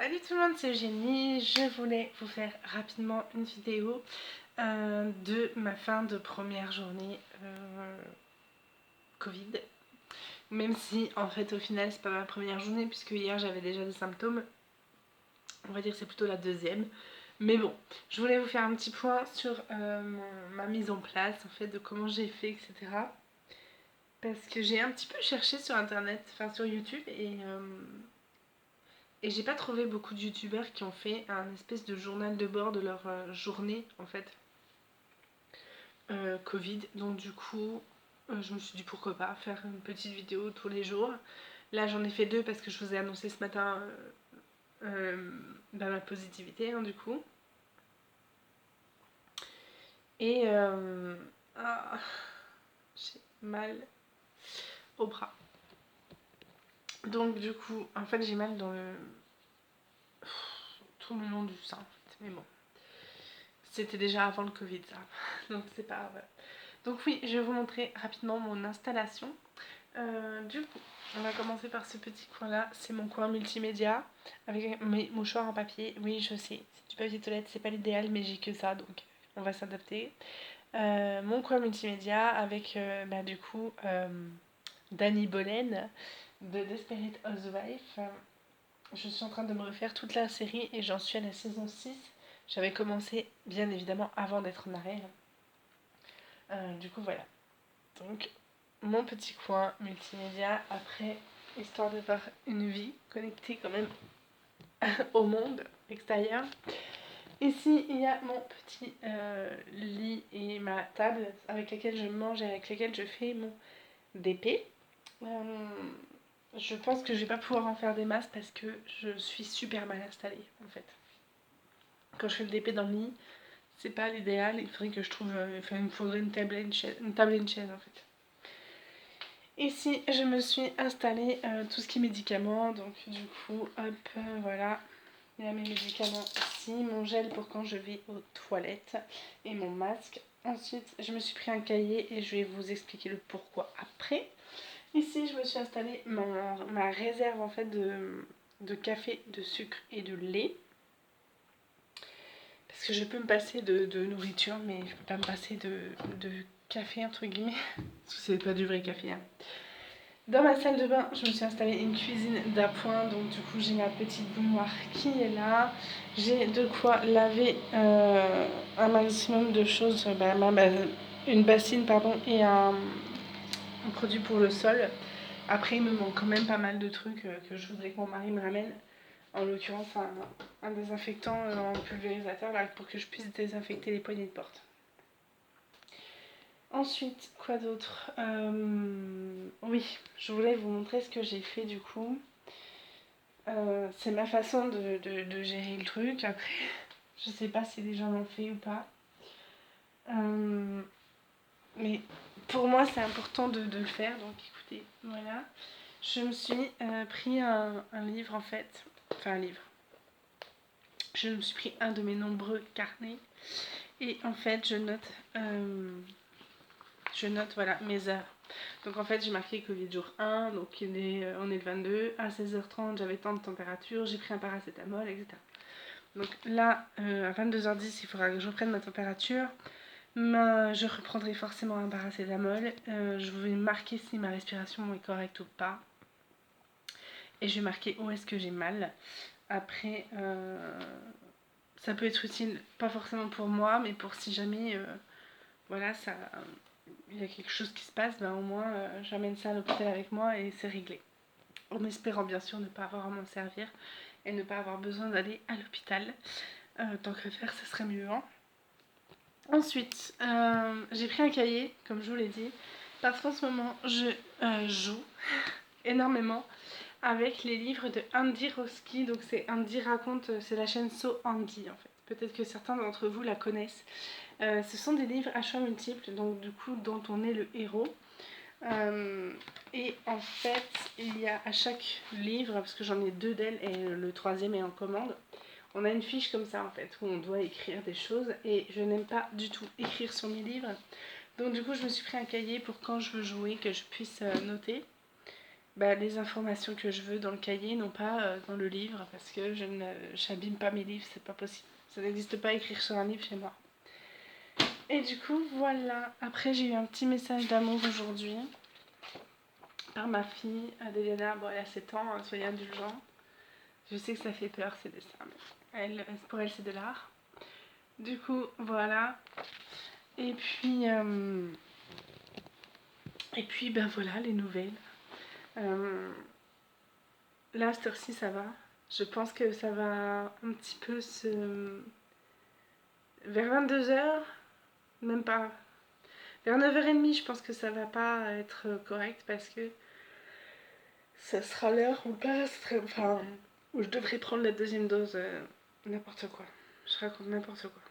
Salut tout le monde, c'est Eugénie. Je voulais vous faire rapidement une vidéo de ma fin de première journée Covid. Même si en fait au final c'est pas ma première journée puisque hier j'avais déjà des symptômes. On va dire que c'est plutôt la deuxième. Mais bon, je voulais vous faire un petit point sur ma mise en place en fait, de comment j'ai fait, etc. Parce que j'ai un petit peu cherché sur internet, enfin sur YouTube et j'ai pas trouvé beaucoup de youtubeurs qui ont fait un espèce de journal de bord de leur journée en fait Covid. Donc du coup je me suis dit pourquoi pas faire une petite vidéo tous les jours. Là j'en ai fait deux parce que je vous ai annoncé ce matin ma positivité du coup. Et j'ai mal au bras. Donc du coup en fait j'ai mal dans tout le long du sein en fait. Mais bon. C'était déjà avant le Covid ça. Donc c'est pas grave. Donc oui, je vais vous montrer rapidement mon installation. Du coup, on va commencer par ce petit coin là. C'est mon coin multimédia avec mes mouchoirs en papier. Oui, je sais, c'est du papier toilette, c'est pas l'idéal, mais j'ai que ça, donc on va s'adapter. Mon coin multimédia avec du coup Danny Bolen de Desperate Housewives. Je suis en train de me refaire toute la série et j'en suis à la saison 6. J'avais commencé bien évidemment avant d'être en arrêt. Du coup voilà. Donc mon petit coin multimédia après, histoire d'avoir une vie connectée quand même au monde extérieur. Ici il y a mon petit lit et ma table avec laquelle je mange et avec laquelle je fais mon DP. Je pense que je vais pas pouvoir en faire des masses parce que je suis super mal installée en fait. Quand je fais le DP dans le lit, c'est pas l'idéal, il faudrait que je trouve. Il me faudrait une table et une chaise en fait. Ici, je me suis installée tout ce qui est médicaments, donc du coup, hop, voilà. Il y a mes médicaments ici, mon gel pour quand je vais aux toilettes et mon masque. Ensuite, je me suis pris un cahier et je vais vous expliquer le pourquoi après. Ici, je me suis installée ma réserve en fait de café, de sucre et de lait. Parce que je peux me passer de nourriture, mais je peux pas me passer de café, entre guillemets. Parce que c'est pas du vrai café. Hein. Dans ma salle de bain, je me suis installée une cuisine d'appoint. Donc du coup, j'ai ma petite baignoire qui est là. J'ai de quoi laver un maximum de choses. Une bassine, pardon, et un produit pour le sol. Après, il me manque quand même pas mal de trucs que je voudrais que mon mari me ramène. En l'occurrence, un désinfectant en pulvérisateur là, pour que je puisse désinfecter les poignées de porte. Ensuite, quoi d'autre Oui, je voulais vous montrer ce que j'ai fait du coup. C'est ma façon de gérer le truc. Après, je sais pas si les gens l'ont fait ou pas. Mais pour moi, c'est important de le faire. Donc écoutez, voilà. Je me suis pris un livre en fait. Enfin, un livre. Je me suis pris un de mes nombreux carnets. Et en fait, je note voilà, mes heures. Donc en fait, j'ai marqué Covid jour 1, donc on est le 22. À 16h30, j'avais tant de température, j'ai pris un paracétamol, etc. Donc là, à 22h10, il faudra que je reprenne ma température. Je reprendrai forcément un paracétamol. Je vais marquer si ma respiration est correcte ou pas. Et je vais marquer où est-ce que j'ai mal. Après, ça peut être utile, pas forcément pour moi, mais pour si jamais, voilà, il y a quelque chose qui se passe, au moins j'amène ça à l'hôpital avec moi et c'est réglé. En espérant bien sûr ne pas avoir à m'en servir et ne pas avoir besoin d'aller à l'hôpital. Tant que faire, ce serait mieux. Hein. Ensuite, j'ai pris un cahier, comme je vous l'ai dit, parce qu'en ce moment, je joue énormément avec les livres de Andy Roski. Donc c'est Andy raconte, c'est la chaîne So Andy en fait. Peut-être que certains d'entre vous la connaissent. Ce sont des livres à choix multiples, donc du coup dont on est le héros. Et en fait, il y a à chaque livre, parce que j'en ai deux d'elle et le troisième est en commande, on a une fiche comme ça en fait, où on doit écrire des choses et je n'aime pas du tout écrire sur mes livres. Donc du coup, je me suis pris un cahier pour quand je veux jouer, que je puisse noter. les informations que je veux dans le cahier, non pas dans le livre, parce que je n'abîme pas mes livres, c'est pas possible. Ça n'existe pas écrire sur un livre chez moi. Et du coup, voilà. Après, j'ai eu un petit message d'amour aujourd'hui par ma fille, Adéliana. Bon, elle a 7 ans, hein, soyez indulgents. Je sais que ça fait peur ces dessins, mais pour elle, c'est de l'art. Du coup, voilà. Et puis, voilà, les nouvelles. Là, cette heure-ci, ça va. Je pense que ça va un petit peu se... Vers 22h, même pas. Vers 9h30, je pense que ça va pas être correct parce que ça sera l'heure où où je devrais prendre la deuxième dose, n'importe quoi. Je raconte n'importe quoi.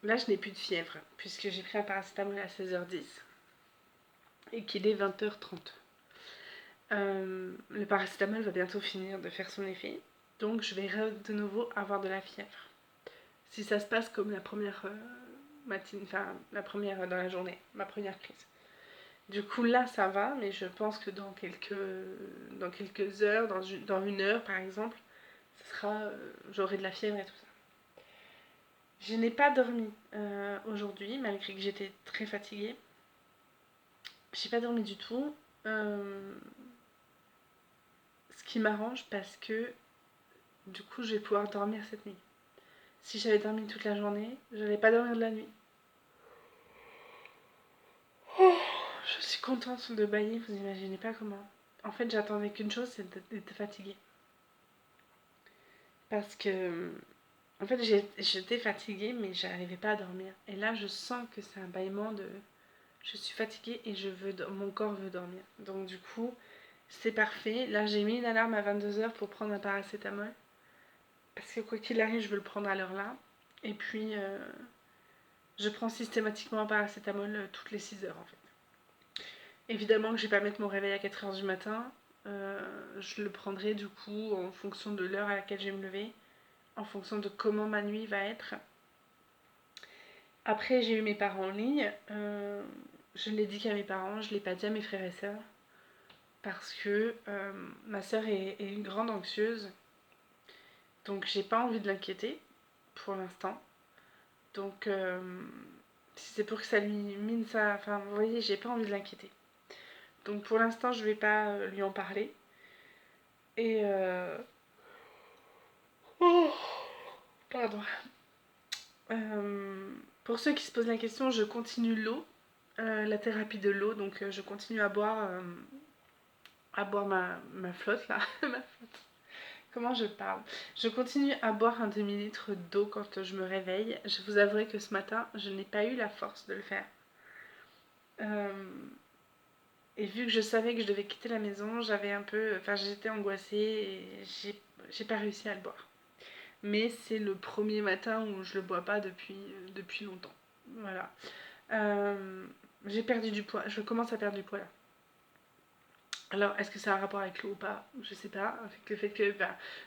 Là, je n'ai plus de fièvre puisque j'ai pris un paracétamol à 16h10 et qu'il est 20h30. Le paracétamol va bientôt finir de faire son effet, donc je vais de nouveau avoir de la fièvre. Si ça se passe comme la première matinée, enfin la première dans la journée, ma première prise. Du coup là ça va, mais je pense que dans quelques heures, dans une heure par exemple, j'aurai de la fièvre et tout ça. Je n'ai pas dormi aujourd'hui, malgré que j'étais très fatiguée. J'ai pas dormi du tout. Ce qui m'arrange parce que du coup je vais pouvoir dormir cette nuit. Si j'avais dormi toute la journée, je n'allais pas dormir de la nuit. Je suis contente de bailler, vous imaginez pas comment. En fait, j'attendais qu'une chose, c'est d'être fatiguée. Parce que, en fait, j'étais fatiguée, mais j'arrivais pas à dormir. Et là, je sens que c'est un bâillement de... Je suis fatiguée et mon corps veut dormir. Donc du coup, c'est parfait. Là, j'ai mis une alarme à 22h pour prendre un paracétamol. Parce que quoi qu'il arrive, je veux le prendre à l'heure là. Et puis, je prends systématiquement un paracétamol toutes les 6 heures en fait. Évidemment que je vais pas mettre mon réveil à 4h du matin. Je le prendrai du coup en fonction de l'heure à laquelle je vais me lever, en fonction de comment ma nuit va être. Après, j'ai eu mes parents en ligne. Je ne l'ai dit qu'à mes parents, je ne l'ai pas dit à mes frères et sœurs. Parce que ma sœur est une grande anxieuse. Donc j'ai pas envie de l'inquiéter pour l'instant. Donc si c'est pour que ça lui mine ça. Enfin, vous voyez, j'ai pas envie de l'inquiéter. Donc pour l'instant, je vais pas lui en parler. Et oh, pardon. Pour ceux qui se posent la question, je continue l'eau, la thérapie de l'eau. Donc je continue à boire ma flotte là. Ma flotte. Comment je parle? Je continue à boire un demi-litre d'eau quand je me réveille. Je vous avouerai que ce matin, je n'ai pas eu la force de le faire. Et vu que je savais que je devais quitter la maison, j'étais angoissée et j'ai pas réussi à le boire. Mais c'est le premier matin où je le bois pas depuis longtemps. Voilà. J'ai perdu du poids. Je commence à perdre du poids là. Alors, est-ce que ça a un rapport avec l'eau ou pas? Je sais pas. Avec le fait que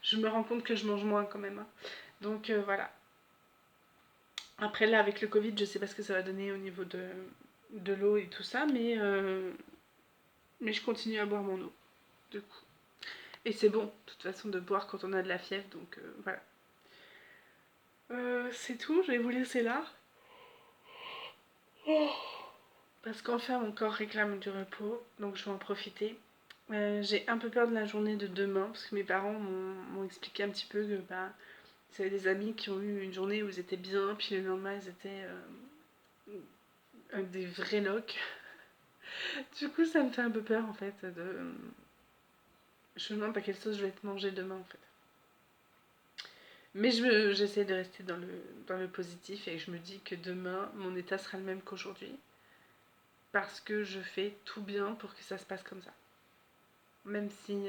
je me rends compte que je mange moins quand même. Hein. Donc voilà. Après là, avec le Covid, je sais pas ce que ça va donner au niveau de l'eau et tout ça, mais je continue à boire mon eau. Du coup. Et c'est bon, de toute façon, de boire quand on a de la fièvre, donc voilà. C'est tout, je vais vous laisser là. Parce qu'enfin, mon corps réclame du repos, donc je vais en profiter. J'ai un peu peur de la journée de demain, parce que mes parents m'ont expliqué un petit peu que c'est des amis qui ont eu une journée où ils étaient bien, puis le lendemain, ils étaient des vrais locs. Du coup, ça me fait un peu peur, en fait. Je me demande pas quelle sauce je vais être mangée demain, en fait. Mais j'essaie de rester dans le positif et je me dis que demain, mon état sera le même qu'aujourd'hui. Parce que je fais tout bien pour que ça se passe comme ça. Même si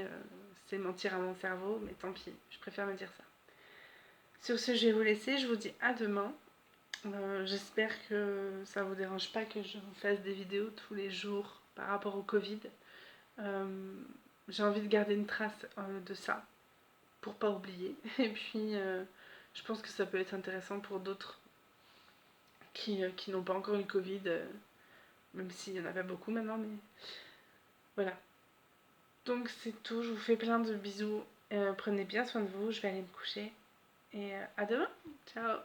c'est mentir à mon cerveau, mais tant pis, je préfère me dire ça. Sur ce, je vais vous laisser, je vous dis à demain. J'espère que ça vous dérange pas que je vous fasse des vidéos tous les jours par rapport au Covid. J'ai envie de garder une trace de ça pour pas oublier. Et puis, je pense que ça peut être intéressant pour d'autres qui n'ont pas encore eu le Covid, même s'il y en a pas beaucoup maintenant, mais voilà. Donc c'est tout, je vous fais plein de bisous. Prenez bien soin de vous, je vais aller me coucher. Et à demain. Ciao.